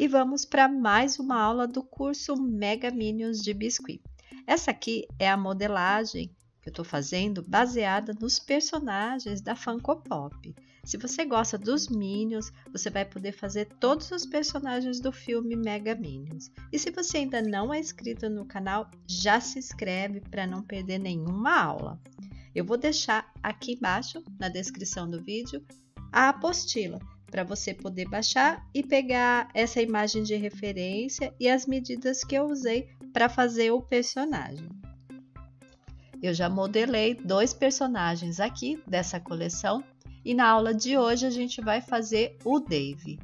e vamos para mais uma aula do curso Mega Minions de Biscuit. Essa aqui é a modelagem que eu estou fazendo baseada nos personagens da Funko Pop. Se você gosta dos Minions, você vai poder fazer todos os personagens do filme Mega Minions. E se você ainda não é inscrito no canal, já se inscreve para não perder nenhuma aula. Eu vou deixar aqui embaixo, na descrição do vídeo, a apostila, para você poder baixar e pegar essa imagem de referência e as medidas que eu usei para fazer o personagem. Eu já modelei 2 personagens aqui dessa coleção e na aula de hoje a gente vai fazer o Dave.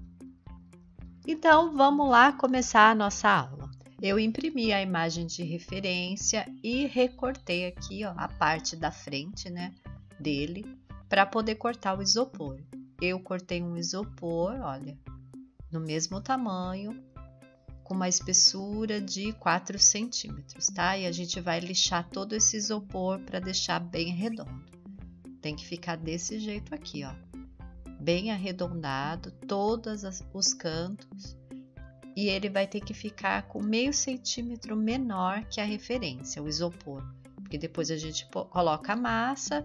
Então vamos lá começar a nossa aula. Eu imprimi a imagem de referência e recortei aqui, ó, a parte da frente, né, dele para poder cortar o isopor. Eu cortei um isopor, olha, no mesmo tamanho, com uma espessura de 4 centímetros, tá? E a gente vai lixar todo esse isopor para deixar bem redondo. Tem que ficar desse jeito aqui, ó, bem arredondado, todos os cantos. E ele vai ter que ficar com meio centímetro menor que a referência, o isopor. Porque depois a gente coloca a massa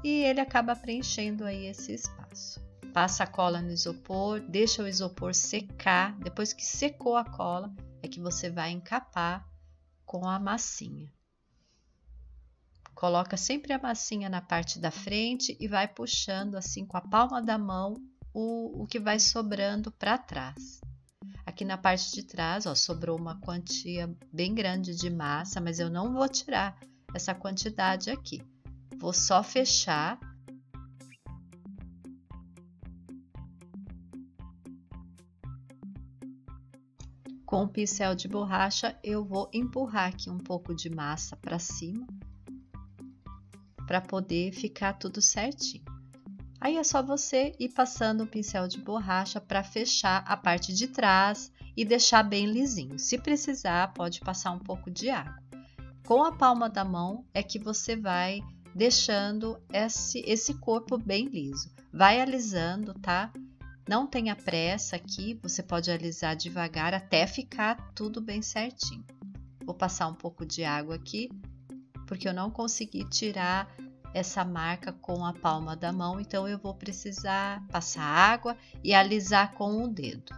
e ele acaba preenchendo aí esse espaço. Passa a cola no isopor, deixa o isopor secar. Depois que secou a cola, é que você vai encapar com a massinha. Coloca sempre a massinha na parte da frente e vai puxando assim com a palma da mão o que vai sobrando para trás. Aqui na parte de trás, ó, sobrou uma quantia bem grande de massa, mas eu não vou tirar essa quantidade aqui. Vou só fechar. Com o pincel de borracha, eu vou empurrar aqui um pouco de massa para cima, para poder ficar tudo certinho. Aí é só você ir passando o pincel de borracha para fechar a parte de trás e deixar bem lisinho. Se precisar, pode passar um pouco de água. Com a palma da mão é que você vai deixando esse corpo bem liso. Vai alisando, tá? Não tenha pressa aqui, você pode alisar devagar até ficar tudo bem certinho. Vou passar um pouco de água aqui, porque eu não consegui tirar essa marca com a palma da mão, então eu vou precisar passar água e alisar com o dedo.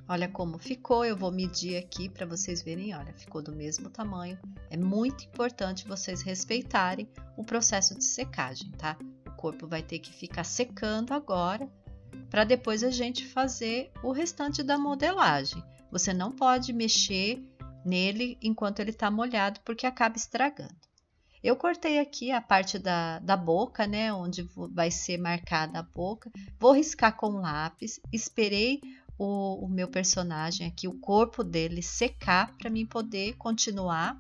Olha como ficou, eu vou medir aqui para vocês verem, olha, ficou do mesmo tamanho. É muito importante vocês respeitarem o processo de secagem, tá? O corpo vai ter que ficar secando agora, para depois a gente fazer o restante da modelagem. Você não pode mexer nele enquanto ele está molhado, porque acaba estragando. Eu cortei aqui a parte da boca, né, onde vai ser marcada a boca. Vou riscar com lápis, esperei o meu personagem aqui, o corpo dele secar para mim poder continuar.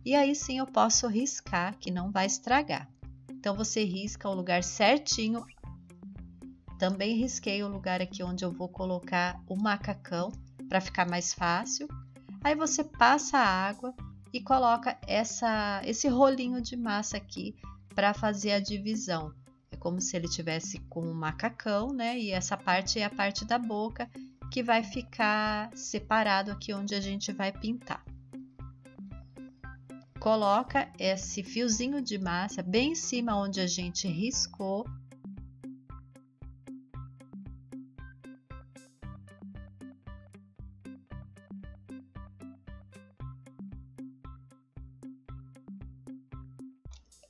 E aí sim eu posso riscar, que não vai estragar. Então você risca o lugar certinho. Também risquei o lugar aqui onde eu vou colocar o macacão para ficar mais fácil. Aí você passa a água e coloca esse rolinho de massa aqui para fazer a divisão. É como se ele tivesse com um macacão, né? E essa parte é a parte da boca que vai ficar separado aqui onde a gente vai pintar. Coloca esse fiozinho de massa bem em cima onde a gente riscou.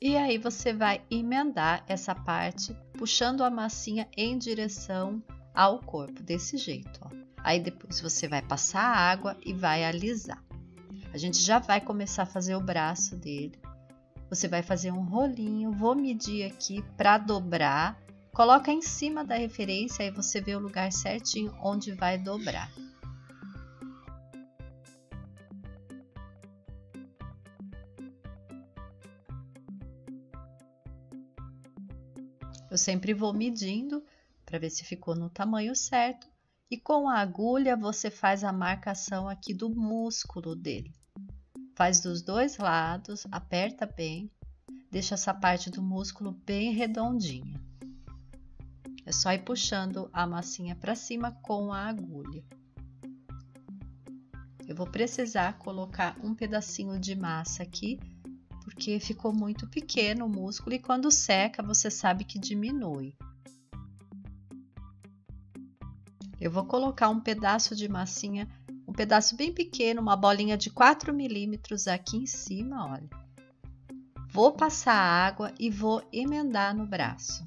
E aí você vai emendar essa parte, puxando a massinha em direção ao corpo, desse jeito, ó. Aí depois você vai passar a água e vai alisar. A gente já vai começar a fazer o braço dele. Você vai fazer um rolinho, vou medir aqui para dobrar. Coloca em cima da referência, aí você vê o lugar certinho onde vai dobrar. Eu sempre vou medindo para ver se ficou no tamanho certo. E com a agulha você faz a marcação aqui do músculo dele. Faz dos dois lados, aperta bem. deixa essa parte do músculo bem redondinha. É só ir puxando a massinha para cima com a agulha. Eu vou precisar colocar um pedacinho de massa aqui, porque ficou muito pequeno o músculo e quando seca você sabe que diminui. Eu vou colocar um pedaço de massinha, um pedaço bem pequeno, uma bolinha de 4 milímetros aqui em cima, olha. Vou passar água e vou emendar no braço.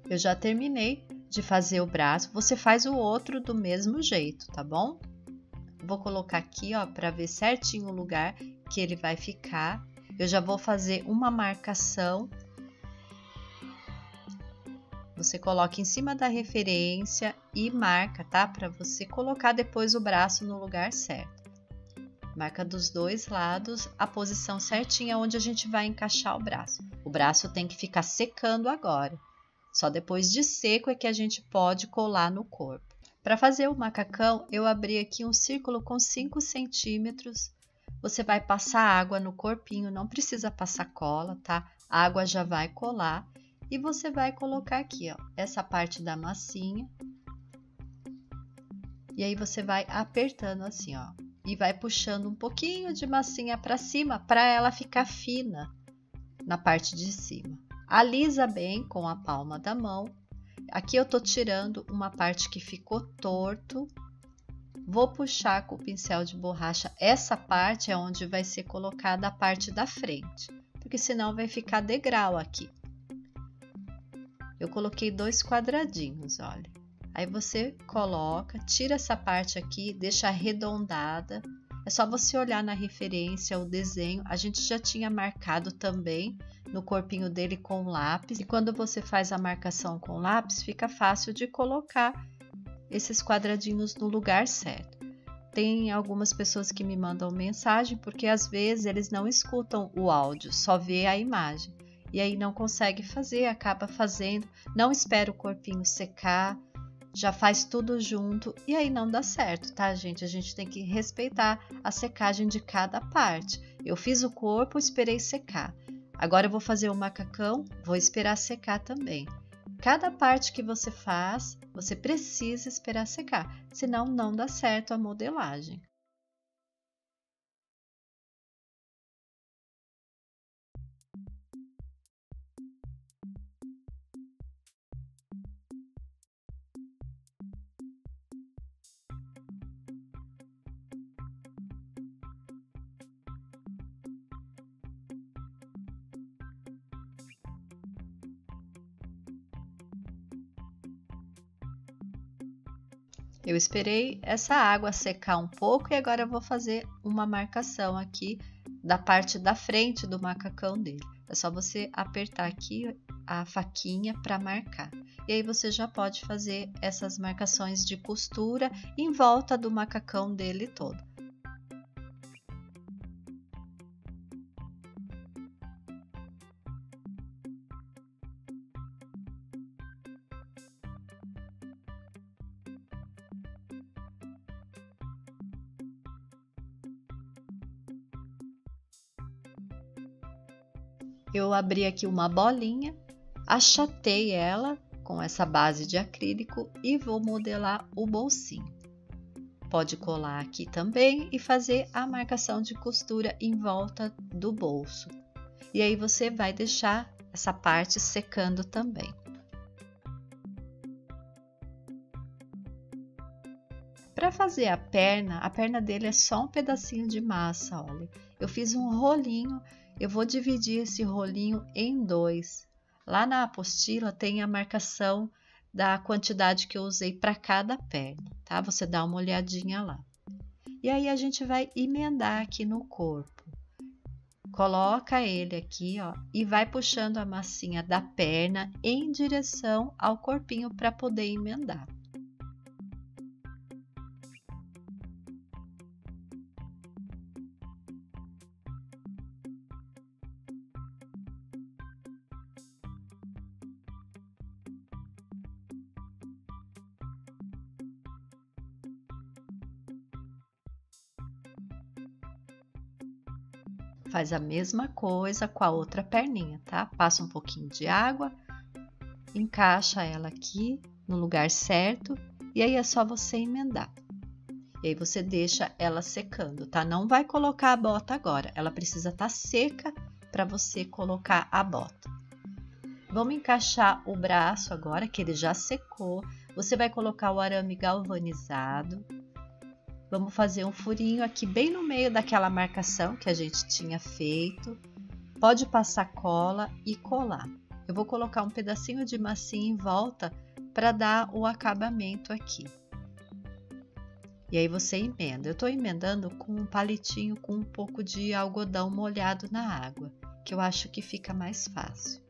Eu já terminei de fazer o braço, você faz o outro do mesmo jeito, tá bom? Vou colocar aqui, ó, para ver certinho o lugar que ele vai ficar. Eu já vou fazer uma marcação. Você coloca em cima da referência e marca, tá? Para você colocar depois o braço no lugar certo. Marca dos dois lados a posição certinha onde a gente vai encaixar o braço. O braço tem que ficar secando agora. Só depois de seco é que a gente pode colar no corpo. Para fazer o macacão, eu abri aqui um círculo com 5 centímetros. Você vai passar água no corpinho, não precisa passar cola, tá? A água já vai colar. E você vai colocar aqui, ó, essa parte da massinha. E aí você vai apertando assim, ó. E vai puxando um pouquinho de massinha para cima, para ela ficar fina na parte de cima. Alisa bem com a palma da mão. Aqui eu tô tirando uma parte que ficou torto. Vou puxar com o pincel de borracha. Essa parte é onde vai ser colocada a parte da frente, porque senão vai ficar degrau aqui. Eu coloquei 2 quadradinhos, olha. Aí você coloca, tira essa parte aqui, deixa arredondada. É só você olhar na referência o desenho. A gente já tinha marcado também no corpinho dele com lápis. E quando você faz a marcação com lápis, fica fácil de colocar esses quadradinhos no lugar certo. Tem algumas pessoas que me mandam mensagem porque às vezes eles não escutam o áudio, só vê a imagem. E aí não consegue fazer, acaba fazendo, não espera o corpinho secar. Já faz tudo junto e aí não dá certo, tá, gente? A gente tem que respeitar a secagem de cada parte. Eu fiz o corpo, esperei secar. Agora eu vou fazer o macacão, vou esperar secar também. Cada parte que você faz, você precisa esperar secar, senão não dá certo a modelagem. Eu esperei essa água secar um pouco e agora eu vou fazer uma marcação aqui da parte da frente do macacão dele. É só você apertar aqui a faquinha para marcar. E aí você já pode fazer essas marcações de costura em volta do macacão dele todo. Eu abri aqui uma bolinha, achatei ela com essa base de acrílico e vou modelar o bolsinho. Pode colar aqui também e fazer a marcação de costura em volta do bolso. E aí você vai deixar essa parte secando também. Para fazer a perna dele é só um pedacinho de massa, olha. Eu fiz um rolinho. Eu vou dividir esse rolinho em 2. Lá na apostila tem a marcação da quantidade que eu usei para cada perna, tá? Você dá uma olhadinha lá. E aí a gente vai emendar aqui no corpo. Coloca ele aqui, ó, e vai puxando a massinha da perna em direção ao corpinho para poder emendar. Faz a mesma coisa com a outra perninha, tá? Passa um pouquinho de água, encaixa ela aqui no lugar certo e aí é só você emendar. E aí você deixa ela secando, tá? Não vai colocar a bota agora, ela precisa estar seca para você colocar a bota. Vamos encaixar o braço agora, que ele já secou. Você vai colocar o arame galvanizado. Vamos fazer um furinho aqui bem no meio daquela marcação que a gente tinha feito. Pode passar cola e colar. Eu vou colocar um pedacinho de massinha em volta para dar o acabamento aqui. E aí você emenda. Eu estou emendando com um palitinho com um pouco de algodão molhado na água, que eu acho que fica mais fácil.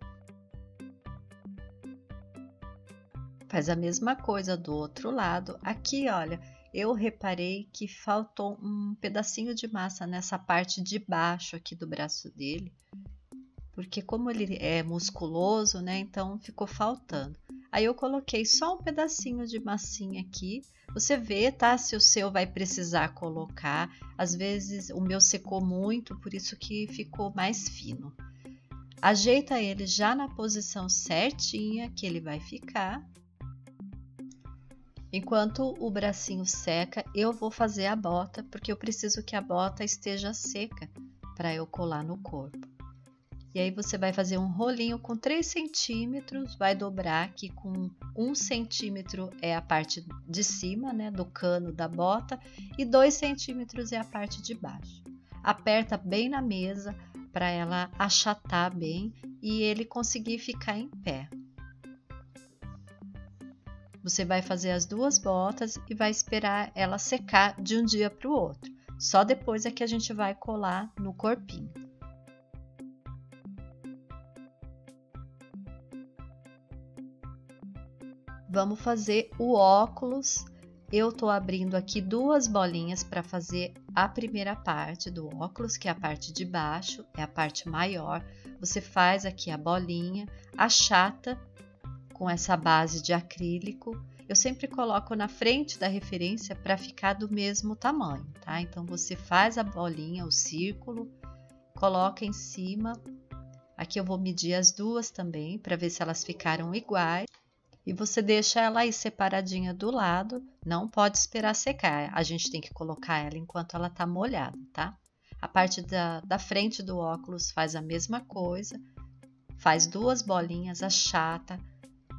Faz a mesma coisa do outro lado. Aqui, olha, eu reparei que faltou um pedacinho de massa nessa parte de baixo aqui do braço dele, porque como ele é musculoso, né, então ficou faltando. Aí eu coloquei só um pedacinho de massinha aqui. Você vê, tá, se o seu vai precisar colocar. Às vezes o meu secou muito, por isso que ficou mais fino. Ajeita ele já na posição certinha que ele vai ficar. Enquanto o bracinho seca, eu vou fazer a bota, porque eu preciso que a bota esteja seca para eu colar no corpo. E aí você vai fazer um rolinho com 3 centímetros, vai dobrar aqui com 1 centímetro é a parte de cima, né, do cano da bota, e 2 centímetros é a parte de baixo. Aperta bem na mesa para ela achatar bem e ele conseguir ficar em pé. Você vai fazer as duas botas e vai esperar ela secar de um dia para o outro. Só depois é que a gente vai colar no corpinho. Vamos fazer o óculos. Eu tô abrindo aqui 2 bolinhas para fazer a primeira parte do óculos, que é a parte de baixo, é a parte maior. Você faz aqui a bolinha, achata com essa base de acrílico. Eu sempre coloco na frente da referência para ficar do mesmo tamanho, tá? Então você faz a bolinha, o círculo, coloca em cima. Aqui eu vou medir as duas também para ver se elas ficaram iguais. E você deixa ela aí separadinha do lado, não pode esperar secar, a gente tem que colocar ela enquanto ela tá molhada, tá? A parte da frente do óculos faz a mesma coisa, faz 2 bolinhas, achata,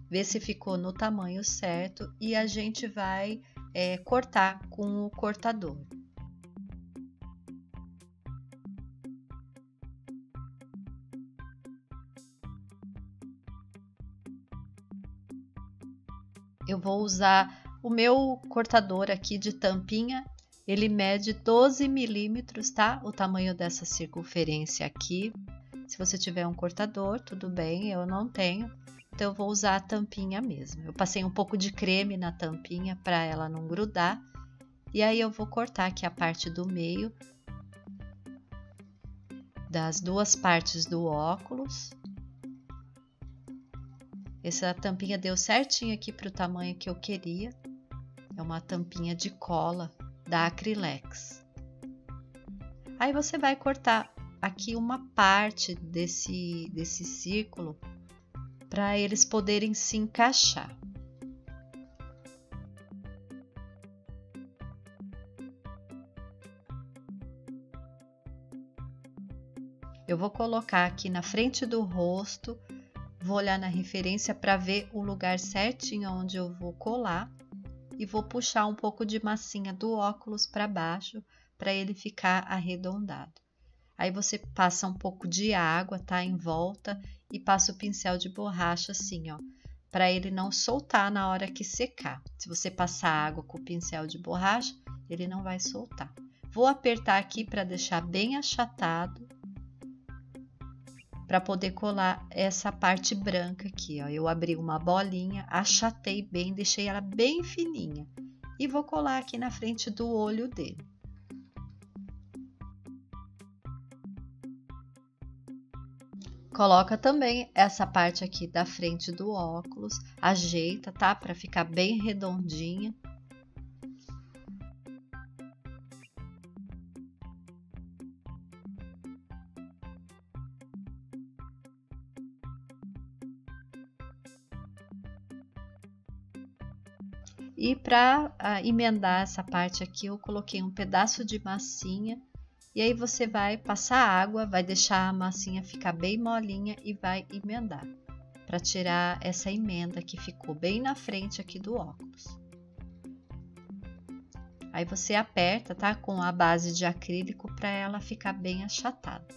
vê se ficou no tamanho certo e a gente vai cortar com o cortador. Eu vou usar o meu cortador aqui de tampinha, ele mede 12 milímetros, tá? O tamanho dessa circunferência aqui. Se você tiver um cortador, tudo bem, eu não tenho, então eu vou usar a tampinha mesmo. Eu passei um pouco de creme na tampinha para ela não grudar, e aí eu vou cortar aqui a parte do meio das 2 partes do óculos. Essa tampinha deu certinho aqui para o tamanho que eu queria. É uma tampinha de cola da Acrylex. Aí você vai cortar aqui uma parte desse círculo para eles poderem se encaixar. Eu vou colocar aqui na frente do rosto. Vou olhar na referência para ver o lugar certinho onde eu vou colar e vou puxar um pouco de massinha do óculos para baixo para ele ficar arredondado. Aí você passa um pouco de água, tá, em volta e passa o pincel de borracha assim, ó, para ele não soltar na hora que secar. Se você passar água com o pincel de borracha, ele não vai soltar. Vou apertar aqui para deixar bem achatado, para poder colar essa parte branca aqui, ó. Eu abri uma bolinha, achatei bem, deixei ela bem fininha e vou colar aqui na frente do olho dele. Coloca também essa parte aqui da frente do óculos, ajeita, tá? Para ficar bem redondinha. E para emendar essa parte aqui, eu coloquei um pedaço de massinha. E aí você vai passar água, vai deixar a massinha ficar bem molinha e vai emendar. Para tirar essa emenda que ficou bem na frente aqui do óculos. Aí você aperta, tá? Com a base de acrílico para ela ficar bem achatada.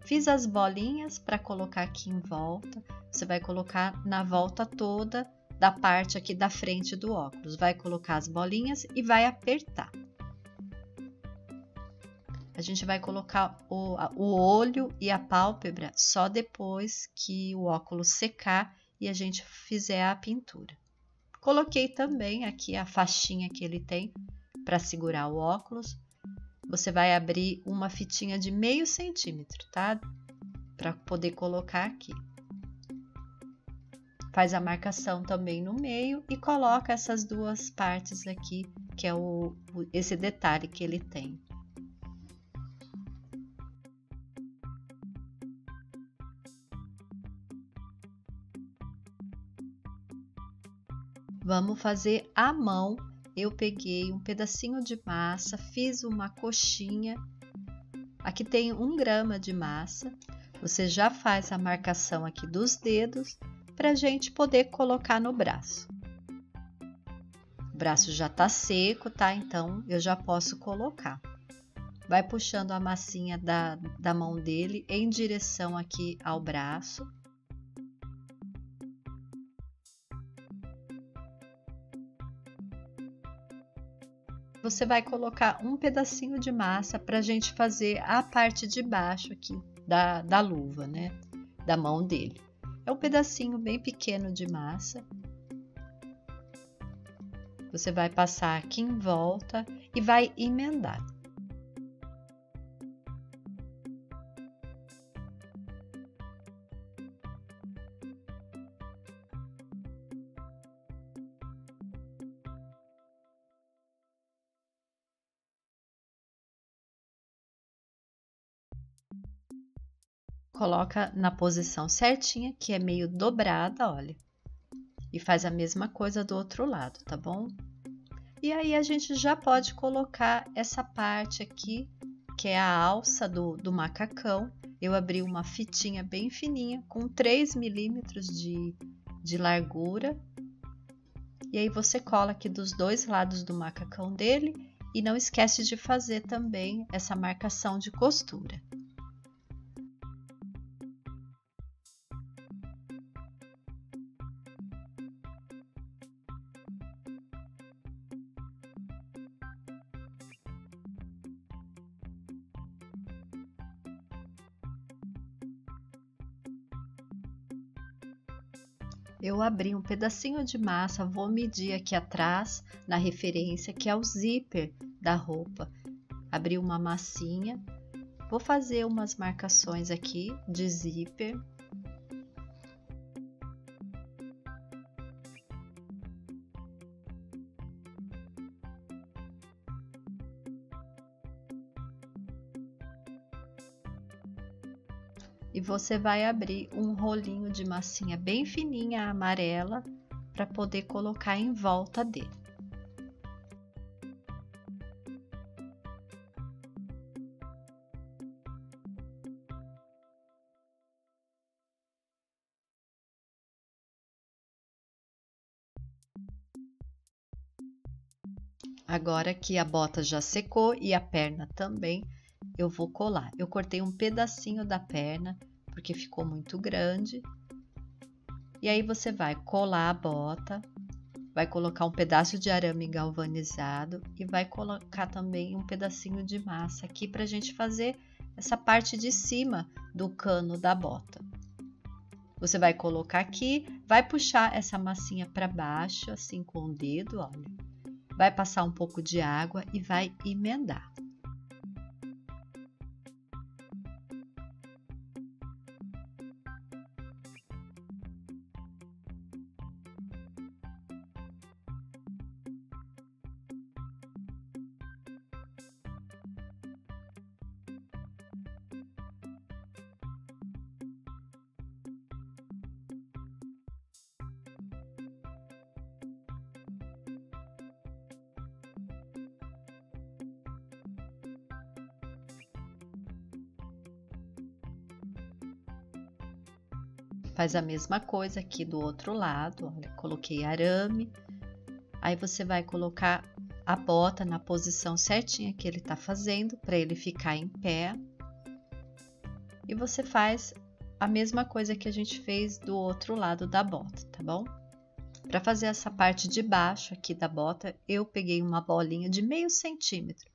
Fiz as bolinhas para colocar aqui em volta. Você vai colocar na volta toda da parte aqui da frente do óculos. Vai colocar as bolinhas e vai apertar. A gente vai colocar o olho e a pálpebra só depois que o óculos secar e a gente fizer a pintura. Coloquei também aqui a faixinha que ele tem para segurar o óculos. Você vai abrir uma fitinha de meio centímetro, tá? Para poder colocar aqui. Faz a marcação também no meio e coloca essas duas partes aqui, que é esse detalhe que ele tem. Vamos fazer à mão. Eu peguei um pedacinho de massa, fiz uma coxinha. Aqui tem 1 grama de massa. Você já faz a marcação aqui dos dedos para a gente poder colocar no braço. O braço já tá seco, tá? Então eu já posso colocar. Vai puxando a massinha da mão dele em direção aqui ao braço. Você vai colocar um pedacinho de massa para a gente fazer a parte de baixo aqui da luva, né? Da mão dele. É um pedacinho bem pequeno de massa. Você vai passar aqui em volta e vai emendar. Coloca na posição certinha, que é meio dobrada, olha. E faz a mesma coisa do outro lado, tá bom? E aí a gente já pode colocar essa parte aqui, que é a alça do macacão. Eu abri uma fitinha bem fininha, com 3 milímetros de largura. E aí você cola aqui dos dois lados do macacão dele e não esquece de fazer também essa marcação de costura. Eu abri um pedacinho de massa, vou medir aqui atrás, na referência, que é o zíper da roupa. Abri uma massinha, vou fazer umas marcações aqui de zíper. E você vai abrir um rolinho de massinha bem fininha amarela para poder colocar em volta dele. Agora que a bota já secou e a perna também, eu vou colar. Eu cortei um pedacinho da perna, porque ficou muito grande. E aí você vai colar a bota, vai colocar um pedaço de arame galvanizado e vai colocar também um pedacinho de massa aqui para a gente fazer essa parte de cima do cano da bota. Você vai colocar aqui, vai puxar essa massinha para baixo, assim com o dedo, olha. Vai passar um pouco de água e vai emendar. Faz a mesma coisa aqui do outro lado, olha, coloquei arame. Aí você vai colocar a bota na posição certinha que ele tá fazendo, para ele ficar em pé. E você faz a mesma coisa que a gente fez do outro lado da bota, tá bom? Para fazer essa parte de baixo aqui da bota, eu peguei uma bolinha de meio centímetro,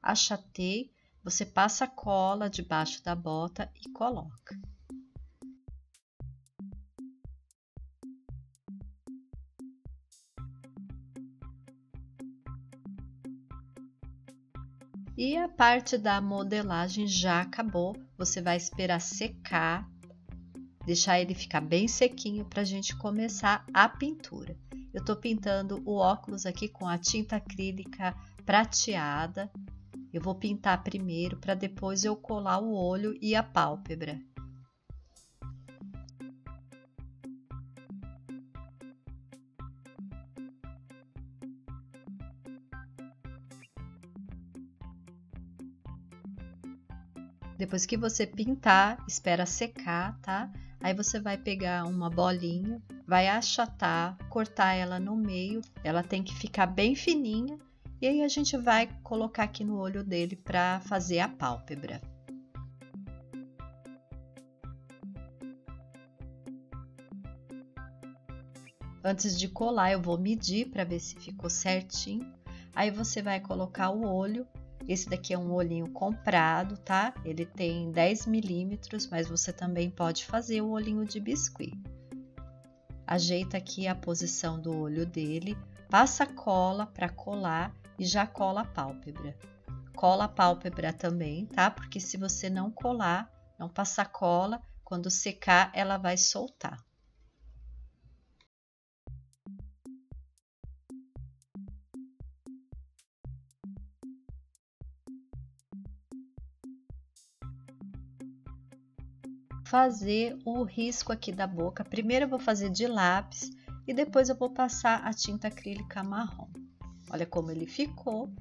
achatei, você passa a cola debaixo da bota e coloca. E a parte da modelagem já acabou, você vai esperar secar, deixar ele ficar bem sequinho para a gente começar a pintura. Eu estou pintando o óculos aqui com a tinta acrílica prateada. Eu vou pintar primeiro para depois eu colar o olho e a pálpebra. Depois que você pintar, espera secar, tá? Aí você vai pegar uma bolinha, vai achatar, cortar ela no meio, ela tem que ficar bem fininha, e aí a gente vai colocar aqui no olho dele para fazer a pálpebra. Antes de colar, eu vou medir para ver se ficou certinho. Aí você vai colocar o olho. Esse daqui é um olhinho comprado, tá? Ele tem 10 milímetros, mas você também pode fazer o olhinho de biscuit. Ajeita aqui a posição do olho dele, passa cola para colar e já cola a pálpebra. Cola a pálpebra também, tá? Porque se você não colar, não passar cola, quando secar ela vai soltar. Fazer o risco aqui da boca. Primeiro eu vou fazer de lápis e depois eu vou passar a tinta acrílica marrom. Olha como ele ficou.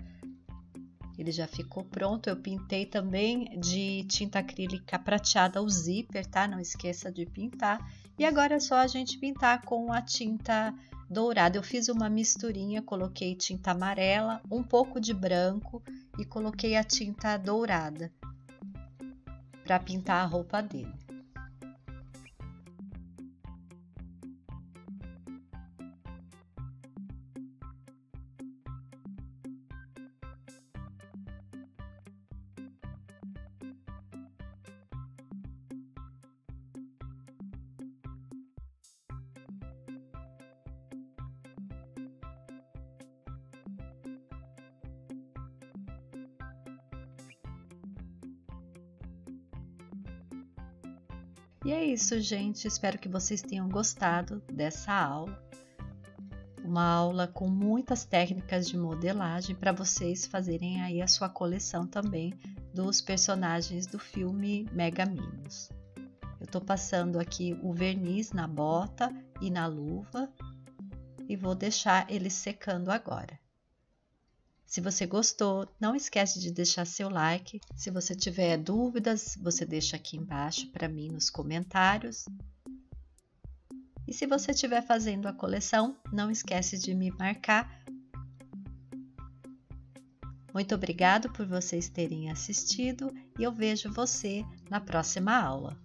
Ele já ficou pronto. Eu pintei também de tinta acrílica prateada o zíper, tá? Não esqueça de pintar. E agora é só a gente pintar com a tinta dourada. Eu fiz uma misturinha, coloquei tinta amarela, um pouco de branco e coloquei a tinta dourada para pintar a roupa dele. E é isso, gente. Espero que vocês tenham gostado dessa aula. Uma aula com muitas técnicas de modelagem para vocês fazerem aí a sua coleção também dos personagens do filme Mega Minions. Eu tô passando aqui o verniz na bota e na luva e vou deixar ele secando agora. Se você gostou, não esquece de deixar seu like. Se você tiver dúvidas, você deixa aqui embaixo para mim nos comentários. E se você estiver fazendo a coleção, não esquece de me marcar. Muito obrigado por vocês terem assistido e eu vejo você na próxima aula.